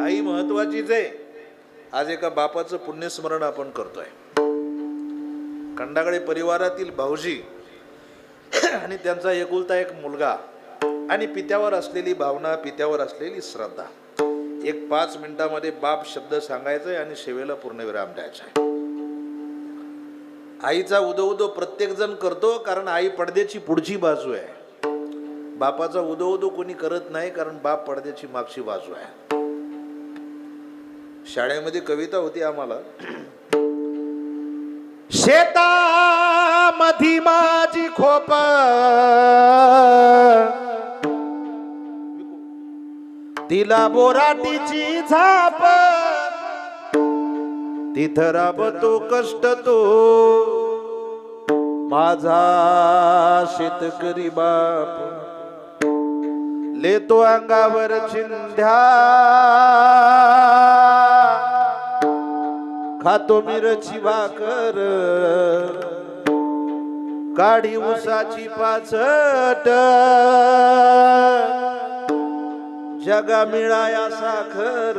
आई महत्वाचीच आहे. आज एका बापाचं पुण्यस्मरण आपण करतोय. खंडागळे परिवारातील भाऊजी आणि त्यांचा एकुलता एक मुलगा आणि पित्यावर असलेली भावना, पित्यावर असलेली श्रद्धा. एक 5 मिनिटामध्ये बाप शब्द सांगायचा आणि सेवेला पूर्णविराम द्यायचा आहे. आईचा उदो उदो प्रत्येक जण करतो, कारण आई पडद्याची पुढची बाजू आहे. बापाचा उदो उदो कोणी करत नाही, कारण बाप पडद्याची मागची बाजू आहे. शाळेमध्ये कविता होती आम्हाला, शेतामधी माझी खोप तिला बोराटीची झाप, तिथं राबतो कष्ट तो माझा शेतकरी बाप. लेतो अंगावर चिंध्या, खातो मिरची भाकर, काढी उसाची पाचट, जगा मिळाया साखर.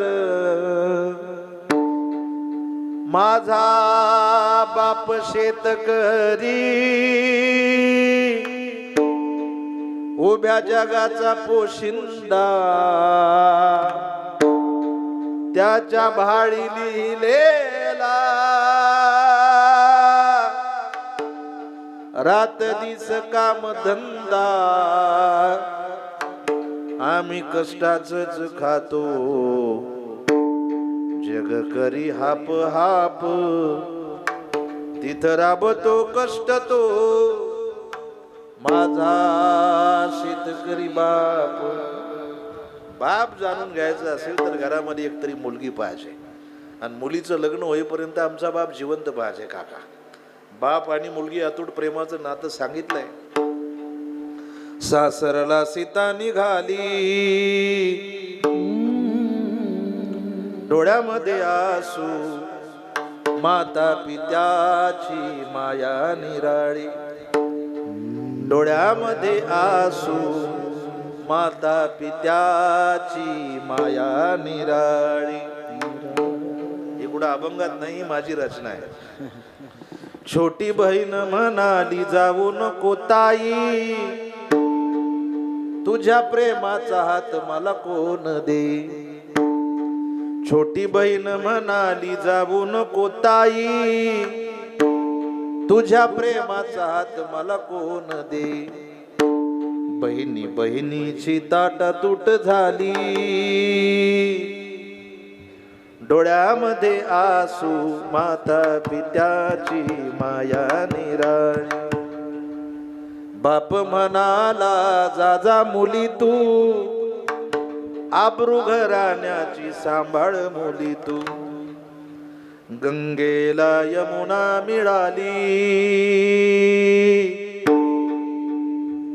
माझा बाप शेतकरी, उभ्या जगाचा पोशिंदा, त्याच्या भाळी लिहिलेला रात दिस काम धंदा. आम्ही कष्टाचंच खातो, जग करी हाप हाप, तिथं राबतो कष्ट तो माझा शेतकरी बाप. बाप जाणून घ्यायचं असेल तर घरामध्ये एकतरी मुलगी पाहिजे, आणि मुलीचं लग्न होईपर्यंत आमचा बाप जिवंत पाहिजे. काका, बाप आणि मुलगी अतूट प्रेमाचं नातं सांगितलंय. सासरला सीता निघाली, डोळ्यामध्ये आसू, माता पित्याची माया निराळी. डोळ्यामध्ये आसू, माता पित्याची माया निराळी. हे कुठं अभंगात नाही, माझी रचना आहे. छोटी बहीण म्हणाली, जाऊ नको ताई, तुझ्या प्रेमाचा हात मला कोण दे. छोटी बहीण म्हणाली, जाऊ नको ताई, तुझ्या प्रेमाचा हात मला कोण दे. बहिणी बहिणीची ताटातूट झाली, डोळ्यामध्ये आसू, माता पित्याची माया निराळी. बाप म्हणाला, जा जा मुली तू, आबरू घराण्याची सांभाळ मुली तू. गंगेला यमुना मिळाली,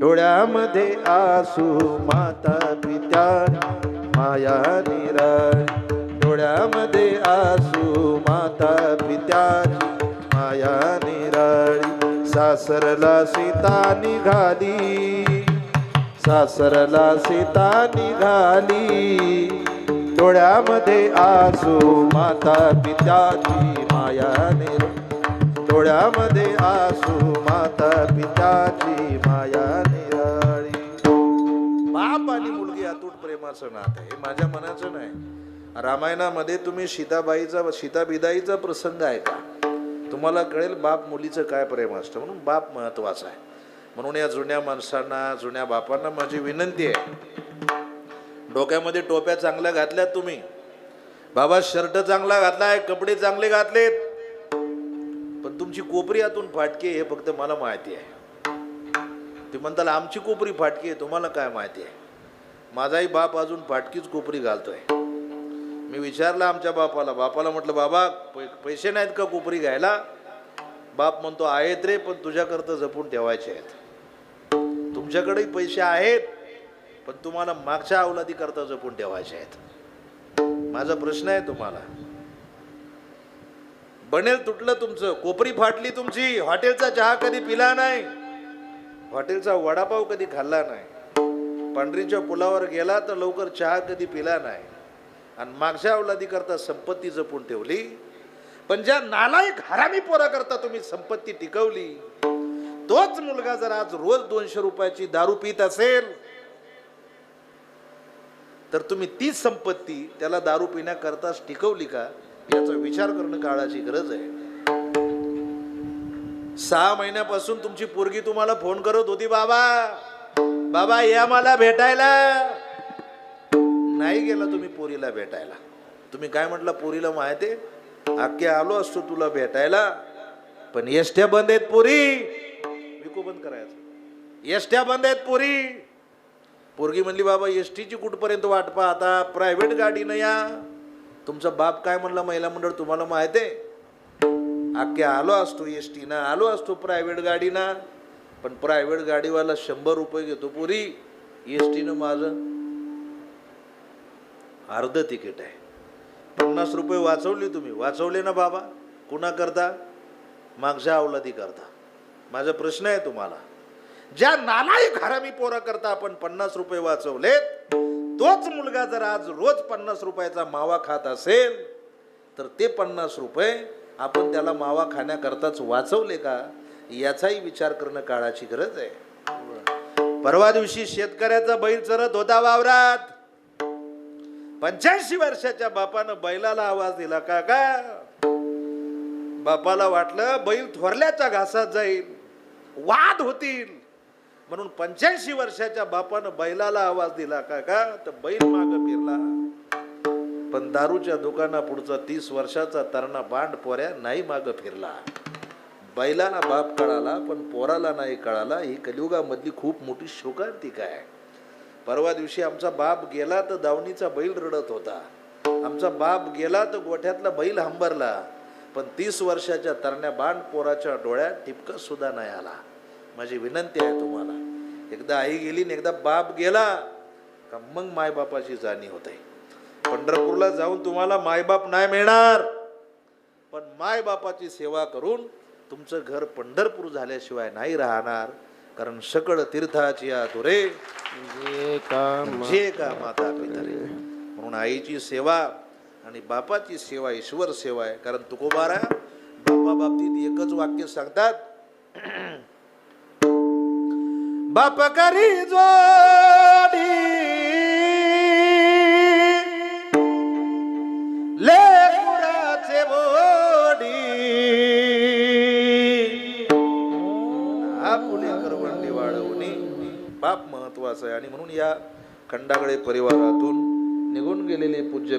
डोळ्यामध्ये आसू, माता पित्याची माया निराळी. डोळ्यामध्ये आसू, माता पित्याची माया निराळी. सासरला सीता निघाली, सासरला सीता निघाली, डोळ्यामध्ये आसू, माता पित्याची माया निराळी. डोळ्यामध्ये आसू, माता पित्याची माया निराळी. बाप आणि मुलगी अतूट प्रेमाचं नातं आहे. हे माझ्या मनाचं नाही. रामायणामध्ये तुम्ही सीताबिदाईचा प्रसंग आहे का, तुम्हाला कळेल बाप मुलीचं काय प्रेम असतं. म्हणून बाप महत्वाचा आहे. म्हणून या जुन्या माणसांना, जुन्या बापांना माझी विनंती आहे, डोक्यामध्ये टोप्या चांगल्या घातल्यात तुम्ही, बाबा शर्ट चांगला घातलाय, कपडे चांगले घातलेत, पण तुमची कोपरी आतून फाटकी हे फक्त मला माहिती आहे. ते म्हणताल आमची कोपरी फाटकी आहे, तुम्हाला काय माहिती आहे. माझाही बाप अजून फाटकीच कोपरी घालतोय. मी विचारलं आमच्या बापाला म्हटलं, बाबा पैसे नाहीत का कोपरी घ्यायला. बाप म्हणतो, आहेत रे, पण तुझ्याकरता जपून ठेवायचे आहेत. तुमच्याकडेही पैसे आहेत, पण तुम्हाला मागच्या अवलादी करता जपून ठेवायचे आहेत. माझा प्रश्न आहे तुम्हाला, बनेल तुटलं तुमचं, कोपरी फाटली तुमची, हॉटेलचा चहा कधी पिला नाही, हॉटेलचा वडापाव कधी खाल्ला नाही, पांढरीच्या पुलावर गेला तर लवकर चहा कधी पिला नाही, आणि मागच्या अवलादी करता संपत्ती जपून ठेवली. पण ज्या नालायक हरामी पोरा करता तुम्ही संपत्ती टिकवली, तोच मुलगा जर आज रोज 200 रुपयाची दारू पित असेल तर तुम्ही तीच संपत्ती त्याला दारू पिण्याकरताच टिकवली का, याचा विचार करणं काळाची गरज आहे. 6 महिन्यापासून तुमची पोरगी तुम्हाला फोन करत होती, बाबा बाबा या मला भेटायला. नाही गेला तुम्ही पोरीला भेटायला. तुम्ही काय म्हटलं पोरीला माहिती, अख्खे आलो असतो तुला भेटायला, पण एसट्या बंद आहेत पोरी. विको बंद करायचं, एसट्या बंद आहेत पोरी. पोरगी म्हणली, बाबा एसटीची कुठपर्यंत वाट पाहता, प्रायव्हेट गाडीनं या. तुमचा बाप काय म्हणला महिला मंडळ तुम्हाला माहिती आहे, अख्खे आलो असतो एसटीनं, आलो असतो प्रायव्हेट गाडीनं, पण प्रायव्हेट गाडीवाला 100 रुपये घेतो पोरी, एसटीनं माझं अर्ध तिकीट आहे. 50 रुपये वाचवले तुम्ही, वाचवले ना बाबा. कुणा करता, मागच्या अवलादी करता. माझा प्रश्न आहे तुम्हाला, ज्या नालायक हरामी पोरा करता आपण 50 रुपये वाचवलेत, तोच मुलगा जर आज रोज 50 रुपयाचा मावा खात असेल तर ते 50 रुपये आपण त्याला मावा खाण्याकरताच वाचवले का, याचाही विचार करणं काळाची गरज आहे. परवा दिवशी शेतकऱ्याचा बैल चरत होता वावरात. 85 वर्षाच्या बापानं बैलाला आवाज दिला, काका. बापाला वाटलं बैल थोरल्याच्या घासात जाईल, वाद होतील, म्हणून 85 वर्षाच्या बापानं बैलाला आवाज दिला, काका. तर बैल माग फिरला, पण दारूच्या दुकानापुढचा 30 वर्षाचा तरणा बांड पोऱ्या नाही माग फिरला. बैलाला बाप कळाला पण पोराला नाही कळाला. ही कलियुगामधली खूप मोठी शोकांतिका आहे. परवा दिवशी आमचा बाप गेला तर दावणीचा बैल रडत होता, आमचा बाप गेला तर गोठ्यातला बैल हंबरला, पण 30 वर्षाच्या तरण्या बांड पोराच्या डोळ्यात टिपक सुद्धा नाही आला. माझी विनंती आहे तुम्हाला, एकदा आई गेली आणि एकदा बाप गेला का मग मायबापाची जाणीव होते. पंढरपूरला जाऊन तुम्हाला मायबाप नाही मिळणार, पण मायबापाची सेवा करून तुमचं घर पंढरपूर झाल्याशिवाय नाही राहणार. कारण सकळ तीर्थाची आतुरे जे का माता पितरे. म्हणून आईची सेवा आणि बापाची सेवा ईश्वर सेवा आहे. कारण तुकोबारा बापा बाबतीत एकच वाक्य सांगतात, बाप करी जोडी लेकराचे बोडी, आपुले करवंडी वाढवणे बाप महत्वाचं आहे. आणि म्हणून या खंडागळे परिवारातून निघून गेलेले पूज्य